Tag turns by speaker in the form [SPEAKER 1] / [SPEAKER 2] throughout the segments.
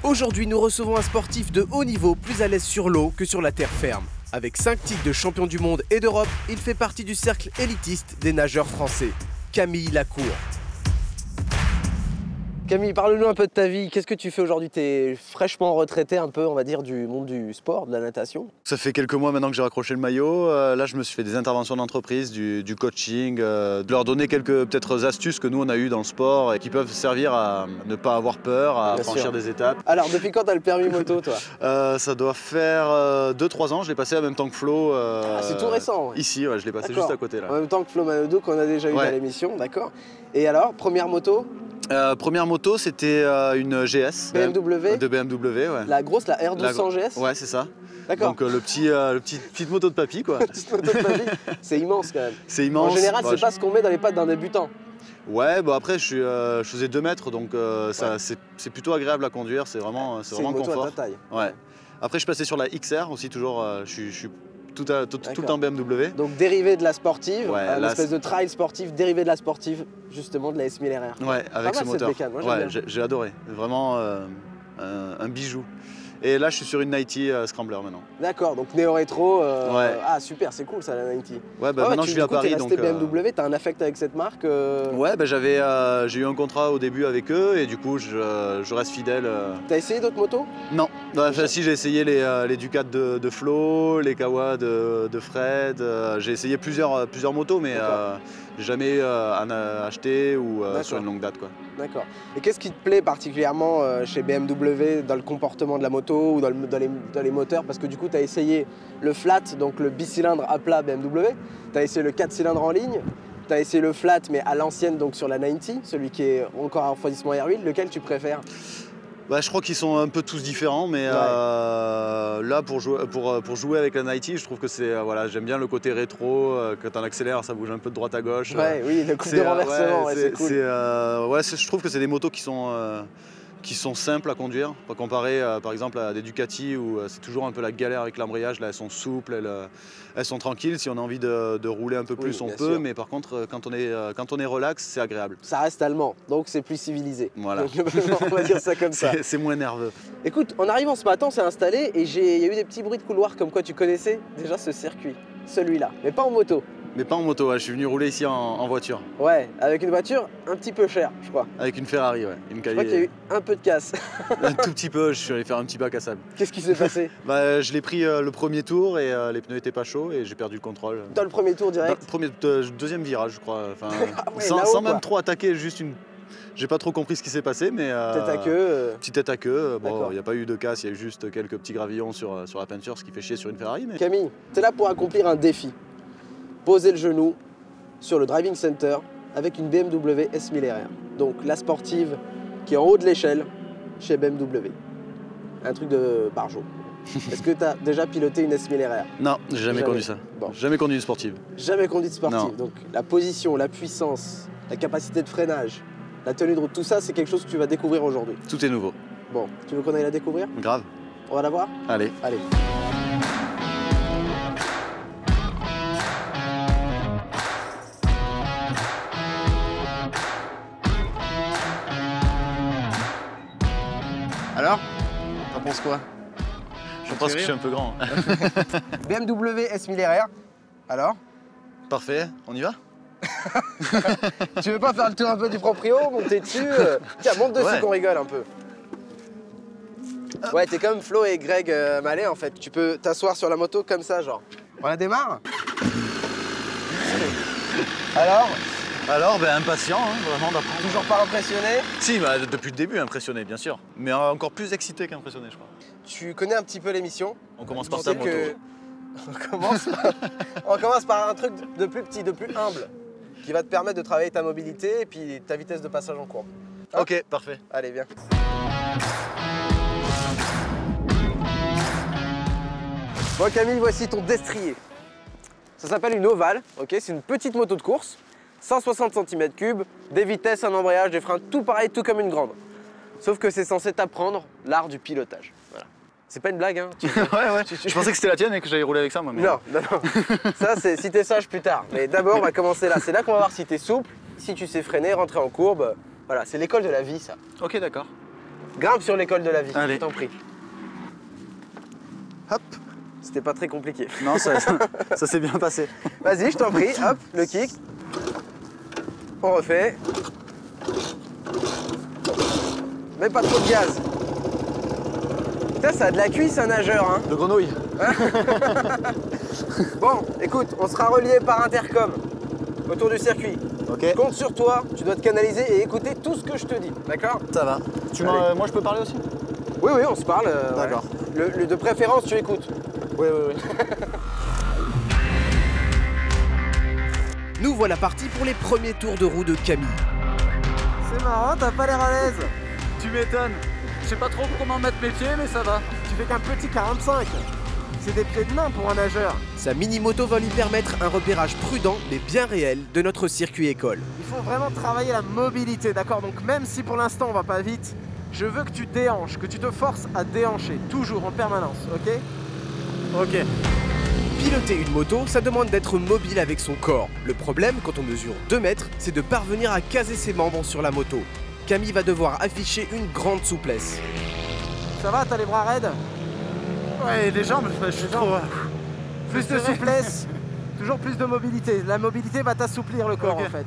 [SPEAKER 1] Aujourd'hui, nous recevons un sportif de haut niveau, plus à l'aise sur l'eau que sur la terre ferme. Avec 5 titres de champion du monde et d'Europe, il fait partie du cercle élitiste des nageurs français. Camille Lacour. Camille, parle-nous un peu de ta vie. Qu'est-ce que tu fais aujourd'hui? Tu es fraîchement retraité un peu, on va dire, du monde du sport, de la natation.
[SPEAKER 2] Ça fait quelques mois maintenant que j'ai raccroché le maillot. Là, je me suis fait des interventions d'entreprise, du coaching, de leur donner quelques peut-être astuces que nous, on a eues dans le sport et qui peuvent servir à ne pas avoir peur, à franchir des étapes.
[SPEAKER 1] Alors, depuis quand tu as le permis moto, toi?
[SPEAKER 2] Ça doit faire 2-3 ans. Je l'ai passé en même temps que Flo.
[SPEAKER 1] C'est tout récent. Ouais.
[SPEAKER 2] Ici, ouais, je l'ai passé juste à côté. Là.
[SPEAKER 1] En même temps que Flo Manodou, qu'on a déjà eu à l'émission, d'accord. Et alors, première moto?
[SPEAKER 2] Première moto, c'était une GS.
[SPEAKER 1] BMW?
[SPEAKER 2] De BMW, ouais.
[SPEAKER 1] La grosse, la R200 GS?
[SPEAKER 2] Ouais, c'est ça.
[SPEAKER 1] D'accord.
[SPEAKER 2] Donc petite moto de papy, quoi.
[SPEAKER 1] Petite moto de papy, c'est immense quand même.
[SPEAKER 2] C'est immense.
[SPEAKER 1] En général, c'est pas ce qu'on met dans les pattes d'un débutant.
[SPEAKER 2] Ouais, bah après je faisais 2 mètres, donc c'est plutôt agréable à conduire, c'est vraiment
[SPEAKER 1] une moto
[SPEAKER 2] confort.
[SPEAKER 1] à ta taille.
[SPEAKER 2] Ouais. Après je passais sur la XR aussi, toujours, je suis tout le temps BMW.
[SPEAKER 1] Donc dérivé de la sportive,
[SPEAKER 2] ouais,
[SPEAKER 1] une espèce de trail sportif dérivé de la sportive, justement de la S1000 RR.
[SPEAKER 2] Ouais, avec ce moteur. Ouais, j'ai adoré, vraiment un bijou. Et là, je suis sur une 90 Scrambler maintenant.
[SPEAKER 1] D'accord, donc néo-rétro. Ah, super, c'est cool ça, la 90.
[SPEAKER 2] Ouais, bah maintenant je vis à Paris.
[SPEAKER 1] Donc BMW, t'as un affect avec cette marque
[SPEAKER 2] Ouais, bah j'ai eu un contrat au début avec eux et du coup, je reste fidèle.
[SPEAKER 1] T'as essayé d'autres motos?
[SPEAKER 2] Non. Enfin, si, j'ai essayé les Ducats de Flo, les Kawa de Fred. J'ai essayé plusieurs motos, mais jamais à acheter ou sur une longue date, quoi.
[SPEAKER 1] D'accord. Et qu'est-ce qui te plaît particulièrement chez BMW dans le comportement de la moto ou dans les moteurs? Parce que du coup, tu as essayé le flat, donc le bicylindre à plat BMW, tu as essayé le 4 cylindres en ligne, tu as essayé le flat mais à l'ancienne, donc sur la 90, celui qui est encore un refroidissement air huile. Lequel tu préfères?
[SPEAKER 2] Bah, je crois qu'ils sont un peu tous différents, mais là pour jouer avec la 90, je trouve que c'est j'aime bien le côté rétro. Quand on accélère, ça bouge un peu de droite à gauche.
[SPEAKER 1] Ouais, oui, le coup de renversement, c'est cool.
[SPEAKER 2] Je trouve que c'est des motos qui sont simples à conduire, pas comparé par exemple à des Ducati où c'est toujours un peu la galère avec l'embrayage. Là, elles sont souples, elles sont tranquilles. Si on a envie de rouler un peu plus, on peut, mais par contre, quand on est relax, c'est agréable.
[SPEAKER 1] Ça reste allemand, donc c'est plus civilisé.
[SPEAKER 2] Voilà.
[SPEAKER 1] Donc, on va dire ça comme ça.
[SPEAKER 2] C'est moins nerveux.
[SPEAKER 1] Écoute, en arrivant ce matin, on s'est installé et il y a eu des petits bruits de couloir comme quoi tu connaissais déjà ce circuit, celui-là, mais pas en moto.
[SPEAKER 2] Mais pas en moto, je suis venu rouler ici en voiture.
[SPEAKER 1] Ouais, avec une voiture un petit peu chère, je crois.
[SPEAKER 2] Avec une Ferrari, ouais.
[SPEAKER 1] Je crois qu'il y a eu un peu de casse.
[SPEAKER 2] Un tout petit peu, je suis allé faire un petit bac à sable.
[SPEAKER 1] Qu'est-ce qui s'est passé?
[SPEAKER 2] Je l'ai pris le premier tour et les pneus étaient pas chauds et j'ai perdu le contrôle.
[SPEAKER 1] Dans le premier tour direct?
[SPEAKER 2] Deuxième virage, je crois. Enfin,
[SPEAKER 1] sans
[SPEAKER 2] même trop attaquer, juste une... J'ai pas trop compris ce qui s'est passé, mais...
[SPEAKER 1] Tête à queue
[SPEAKER 2] Petite tête à queue. Bon, il n'y a pas eu de casse, il y a eu juste quelques petits gravillons sur la peinture, ce qui fait chier sur une Ferrari. Mais...
[SPEAKER 1] Camille, t'es là pour accomplir un défi. Poser le genou sur le driving center avec une BMW S1000 RR. Donc la sportive qui est en haut de l'échelle chez BMW. Un truc de barjo. Est-ce que tu as déjà piloté une S1000 RR?
[SPEAKER 2] Non, j'ai jamais conduit ça. Bon. Jamais conduit une sportive.
[SPEAKER 1] Jamais conduit de sportive.
[SPEAKER 2] Non.
[SPEAKER 1] Donc la position, la puissance, la capacité de freinage, la tenue de route, tout ça, c'est quelque chose que tu vas découvrir aujourd'hui.
[SPEAKER 2] Tout est nouveau.
[SPEAKER 1] Bon, tu veux qu'on aille la découvrir?
[SPEAKER 2] Grave.
[SPEAKER 1] On va la voir?
[SPEAKER 2] Allez.
[SPEAKER 1] Allez. Alors, t'en penses quoi?
[SPEAKER 2] Je pense que je suis un peu grand.
[SPEAKER 1] BMW S1000 RR, alors?
[SPEAKER 2] Parfait, on y va?
[SPEAKER 1] Tu veux pas faire le tour un peu du proprio, monter dessus? Tiens, monte dessus qu'on rigole un peu. Ouais, t'es comme Flo et Greg Mallet en fait. Tu peux t'asseoir sur la moto comme ça, genre. On la démarre?
[SPEAKER 2] Alors, impatient, hein, vraiment d'apprendre.
[SPEAKER 1] Toujours pas impressionné?
[SPEAKER 2] Si, depuis le début, impressionné, bien sûr. Mais encore plus excité qu'impressionné, je crois.
[SPEAKER 1] Tu connais un petit peu l'émission?
[SPEAKER 2] On commence par ta moto.
[SPEAKER 1] On commence par un truc de plus petit, de plus humble, qui va te permettre de travailler ta mobilité et puis ta vitesse de passage en courbe.
[SPEAKER 2] Hein? Ok, parfait.
[SPEAKER 1] Allez, viens. Bon Camille, voici ton destrier. Ça s'appelle une ovale, ok? C'est une petite moto de course. 160 cm3, des vitesses, un embrayage, des freins, tout pareil, tout comme une grande. Sauf que c'est censé t'apprendre l'art du pilotage. Voilà. C'est pas une blague, hein?
[SPEAKER 2] Ouais. Je pensais que c'était la tienne et que j'allais rouler avec ça, moi. Mais...
[SPEAKER 1] Non. Ça, c'est si t'es sage plus tard. Mais d'abord, on va commencer là. C'est là qu'on va voir si t'es souple, si tu sais freiner, rentrer en courbe. Voilà, c'est l'école de la vie, ça.
[SPEAKER 2] Ok, d'accord.
[SPEAKER 1] Grimpe sur l'école de la vie,
[SPEAKER 2] Allez.
[SPEAKER 1] je t'en prie.
[SPEAKER 2] Hop.
[SPEAKER 1] C'était pas très compliqué.
[SPEAKER 2] Non, ça s'est bien passé.
[SPEAKER 1] Vas-y, je t'en prie, hop, le kick. On refait. Mets pas trop de gaz. Putain, ça a de la cuisse un nageur, hein.
[SPEAKER 2] De grenouille.
[SPEAKER 1] Bon, écoute, on sera relié par intercom autour du circuit.
[SPEAKER 2] Ok.
[SPEAKER 1] Je compte sur toi, tu dois te canaliser et écouter tout ce que je te dis, d'accord?
[SPEAKER 2] Ça va. Moi, je peux parler aussi?
[SPEAKER 1] Oui, oui, on se parle.
[SPEAKER 2] D'accord.
[SPEAKER 1] Ouais. De préférence, tu écoutes.
[SPEAKER 2] Oui, oui, oui.
[SPEAKER 3] Nous voilà partis pour les premiers tours de roue de Camille.
[SPEAKER 1] C'est marrant, t'as pas l'air à l'aise.
[SPEAKER 4] Tu m'étonnes. Je sais pas trop comment mettre mes pieds, mais ça va.
[SPEAKER 1] Tu fais qu'un petit 45. C'est des pieds de main pour un nageur.
[SPEAKER 3] Sa mini-moto va lui permettre un repérage prudent mais bien réel de notre circuit école.
[SPEAKER 1] Il faut vraiment travailler la mobilité, d'accord? Donc même si pour l'instant on va pas vite, je veux que tu déhanches, que tu te forces à déhancher, toujours en permanence, ok?
[SPEAKER 4] Ok.
[SPEAKER 3] Piloter une moto, ça demande d'être mobile avec son corps. Le problème, quand on mesure 2 mètres, c'est de parvenir à caser ses membres sur la moto. Camille va devoir afficher une grande souplesse.
[SPEAKER 1] Ça va, t'as les bras raides?
[SPEAKER 4] Ouais, les jambes, je suis trop...
[SPEAKER 1] Plus de souplesse, toujours plus de mobilité. La mobilité va t'assouplir le corps
[SPEAKER 4] Ok.
[SPEAKER 1] en fait.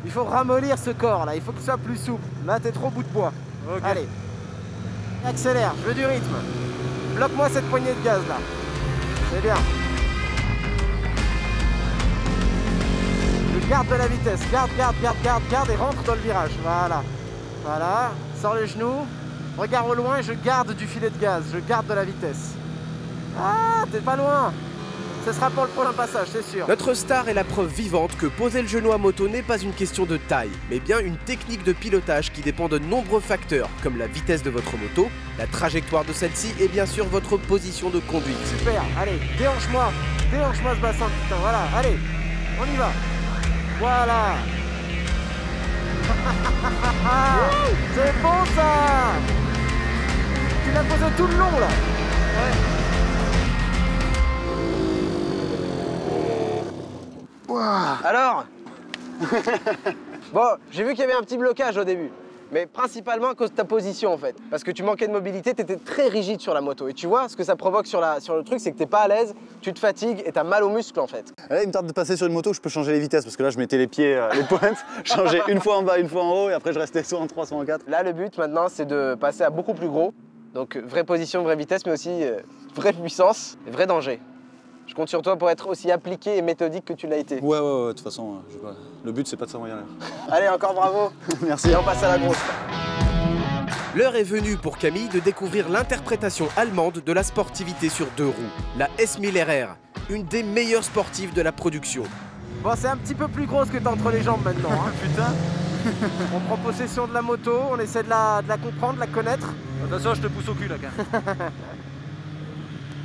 [SPEAKER 1] Il faut ramollir ce corps là, il faut qu'il soit plus souple. Là t'es trop bout de bois.
[SPEAKER 4] Ok.
[SPEAKER 1] Allez, accélère, je veux du rythme. Bloque-moi cette poignée de gaz là. C'est bien. Je garde de la vitesse, garde et rentre dans le virage. Voilà. Voilà, sors les genoux, regarde au loin et je garde du filet de gaz, je garde de la vitesse. Ah, t'es pas loin. Ce sera pour le prochain passage, c'est sûr.
[SPEAKER 3] Notre star est la preuve vivante que poser le genou à moto n'est pas une question de taille, mais bien une technique de pilotage qui dépend de nombreux facteurs, comme la vitesse de votre moto, la trajectoire de celle-ci et bien sûr votre position de conduite.
[SPEAKER 1] Super, allez, déhanche-moi ce bassin, putain, voilà, allez, on y va. Voilà. C'est bon ça. Tu l'as posé tout le long là. Alors Bon, j'ai vu qu'il y avait un petit blocage au début. Mais principalement à cause de ta position en fait. Parce que tu manquais de mobilité, tu étais très rigide sur la moto. Et tu vois, ce que ça provoque sur le truc, c'est que t'es pas à l'aise, tu te fatigues et t'as mal aux muscles en fait.
[SPEAKER 2] Là, il me tarde de passer sur une moto où je peux changer les vitesses parce que là, je mettais les pieds, les pointes, changer une fois en bas, une fois en haut et après, je restais soit en 3, soit en 4.
[SPEAKER 1] Là, le but maintenant, c'est de passer à beaucoup plus gros. Donc, vraie position, vraie vitesse, mais aussi vraie puissance et vrai danger. Je compte sur toi pour être aussi appliqué et méthodique que tu l'as été.
[SPEAKER 2] Ouais, de toute façon, le but, c'est pas de s'envoyer en l'air.
[SPEAKER 1] Allez, encore bravo.
[SPEAKER 2] Merci.
[SPEAKER 1] Et on passe à la grosse.
[SPEAKER 3] L'heure est venue pour Camille de découvrir l'interprétation allemande de la sportivité sur 2 roues, la S1000RR, une des meilleures sportives de la production.
[SPEAKER 1] Bon, c'est un petit peu plus gros ce que t'as entre les jambes maintenant. Hein.
[SPEAKER 4] Putain.
[SPEAKER 1] On prend possession de la moto, on essaie de la comprendre, de la connaître.
[SPEAKER 4] Attention, je te pousse au cul là, quand même.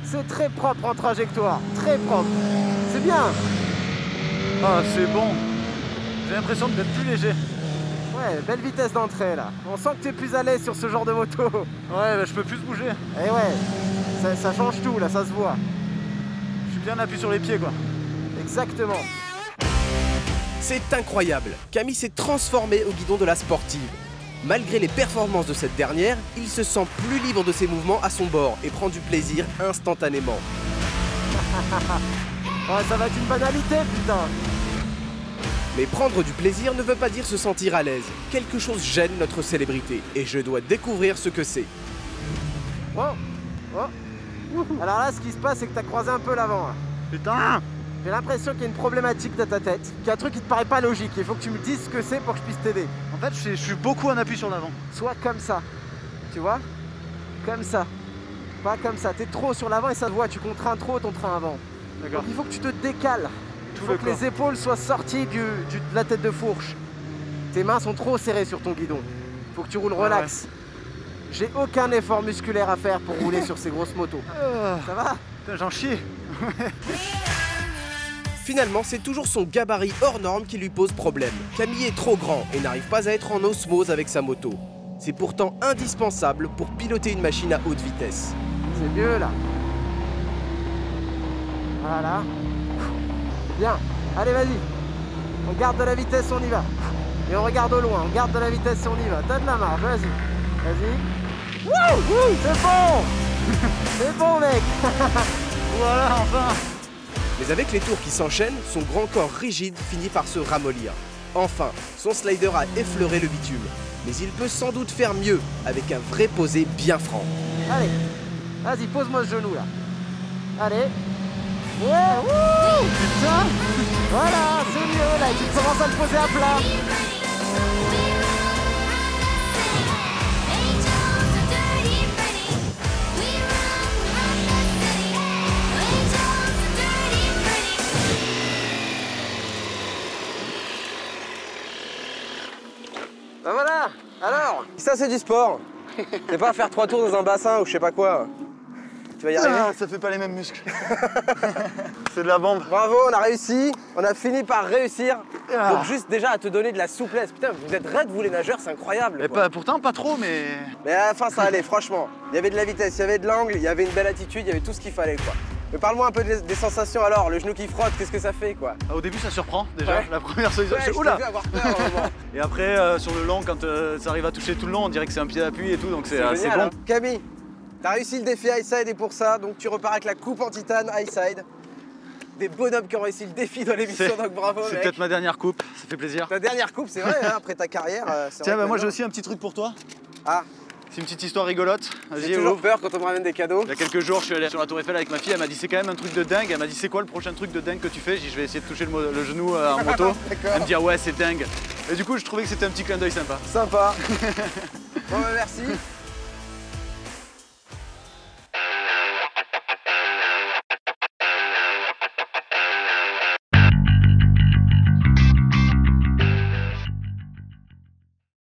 [SPEAKER 1] C'est très propre en trajectoire, très propre. C'est bien.
[SPEAKER 4] Ah, c'est bon. J'ai l'impression d'être plus léger.
[SPEAKER 1] Ouais, belle vitesse d'entrée là. On sent que tu es plus à l'aise sur ce genre de moto.
[SPEAKER 4] Ouais, bah, je peux plus bouger.
[SPEAKER 1] Et ouais, ça change tout là, ça se voit.
[SPEAKER 4] Je suis bien appuyé sur les pieds, quoi.
[SPEAKER 1] Exactement.
[SPEAKER 3] C'est incroyable, Camille s'est transformé au guidon de la sportive. Malgré les performances de cette dernière, il se sent plus libre de ses mouvements à son bord et prend du plaisir instantanément.
[SPEAKER 1] Ouais, ça va être une banalité, putain.
[SPEAKER 3] Mais prendre du plaisir ne veut pas dire se sentir à l'aise. Quelque chose gêne notre célébrité et je dois découvrir ce que c'est.
[SPEAKER 1] Oh, oh. Alors là, ce qui se passe, c'est que t'as croisé un peu l'avant. Là.
[SPEAKER 4] Putain.
[SPEAKER 1] J'ai l'impression qu'il y a une problématique dans ta tête, qu'il y a un truc qui te paraît pas logique. Il faut que tu me dises ce que c'est pour que je puisse t'aider.
[SPEAKER 4] En fait, je suis beaucoup en appui sur l'avant.
[SPEAKER 1] Soit comme ça, tu vois? Comme ça. Pas comme ça. T'es trop sur l'avant et ça se voit, tu contrains trop ton train avant.
[SPEAKER 4] D'accord.
[SPEAKER 1] Donc il faut que tu te décales. Il
[SPEAKER 4] Tout
[SPEAKER 1] faut
[SPEAKER 4] le
[SPEAKER 1] que
[SPEAKER 4] corps.
[SPEAKER 1] les épaules soient sorties de la tête de fourche. Tes mains sont trop serrées sur ton guidon. Il faut que tu roules relax. J'ai aucun effort musculaire à faire pour rouler sur ces grosses motos. Ça va?
[SPEAKER 4] Putain, j'en chie.
[SPEAKER 3] Finalement, c'est toujours son gabarit hors norme qui lui pose problème. Camille est trop grand et n'arrive pas à être en osmose avec sa moto. C'est pourtant indispensable pour piloter une machine à haute vitesse.
[SPEAKER 1] C'est mieux là. Voilà. Bien. Allez, vas-y. On garde de la vitesse, on y va. Et on regarde au loin. On garde de la vitesse, on y va. T'as de la marge, vas-y. Vas-y.
[SPEAKER 4] C'est bon. C'est bon, mec. Voilà, enfin.
[SPEAKER 3] Mais avec les tours qui s'enchaînent, son grand corps rigide finit par se ramollir. Enfin, son slider a effleuré le bitume. Mais il peut sans doute faire mieux avec un vrai posé bien franc.
[SPEAKER 4] Allez, vas-y, pose-moi ce genou là. Allez. Ouais, wouh, putain. Voilà, c'est mieux là, tu commences à le poser à plat.
[SPEAKER 1] Ben voilà, alors, ça c'est du sport. C'est pas faire 3 tours dans un bassin ou je sais pas quoi. Tu vas y arriver?
[SPEAKER 2] Ça fait pas les mêmes muscles. C'est de la bombe.
[SPEAKER 1] Bravo, on a réussi. On a fini par réussir. Donc juste déjà à te donner de la souplesse. Putain, vous êtes raides vous les nageurs, c'est incroyable.
[SPEAKER 2] Et
[SPEAKER 1] quoi.
[SPEAKER 2] pourtant pas trop, mais...
[SPEAKER 1] Mais à la fin ça allait, franchement. Il y avait de la vitesse, il y avait de l'angle, il y avait une belle attitude, il y avait tout ce qu'il fallait quoi. Mais parle-moi un peu des sensations alors, le genou qui frotte, qu'est-ce que ça fait quoi?
[SPEAKER 2] Au début ça surprend déjà,
[SPEAKER 1] Ouais.
[SPEAKER 2] la première solution.
[SPEAKER 1] Ouais,
[SPEAKER 2] Oula.
[SPEAKER 1] je t'ai vu avoir peur à un moment.
[SPEAKER 2] Et après sur le long, quand ça arrive à toucher tout le long, on dirait que c'est un pied d'appui et tout, donc c'est assez
[SPEAKER 1] génial,
[SPEAKER 2] bon.
[SPEAKER 1] hein. Camille, t'as réussi le défi Highside et pour ça, donc tu repars avec la coupe en titane Highside. Des bonhommes qui ont réussi le défi dans l'émission, donc bravo
[SPEAKER 2] C'est
[SPEAKER 1] mec.
[SPEAKER 2] peut-être ma dernière coupe, ça fait plaisir.
[SPEAKER 1] Ta dernière coupe, c'est vrai, hein, après ta carrière.
[SPEAKER 2] Tiens, bah moi j'ai aussi un petit truc pour toi.
[SPEAKER 1] Ah,
[SPEAKER 2] C'est une petite histoire rigolote. Vas-y,
[SPEAKER 1] j'ai toujours
[SPEAKER 2] ouvre.
[SPEAKER 1] peur quand on me ramène des cadeaux.
[SPEAKER 2] Il y a quelques jours, je suis allé sur la Tour Eiffel avec ma fille, elle m'a dit c'est quand même un truc de dingue. Elle m'a dit c'est quoi le prochain truc de dingue que tu fais? J'ai dit je vais essayer de toucher le genou en moto. Elle me dit ah ouais c'est dingue. Et du coup je trouvais que c'était un petit clin d'œil sympa.
[SPEAKER 1] Sympa. Bon bah merci.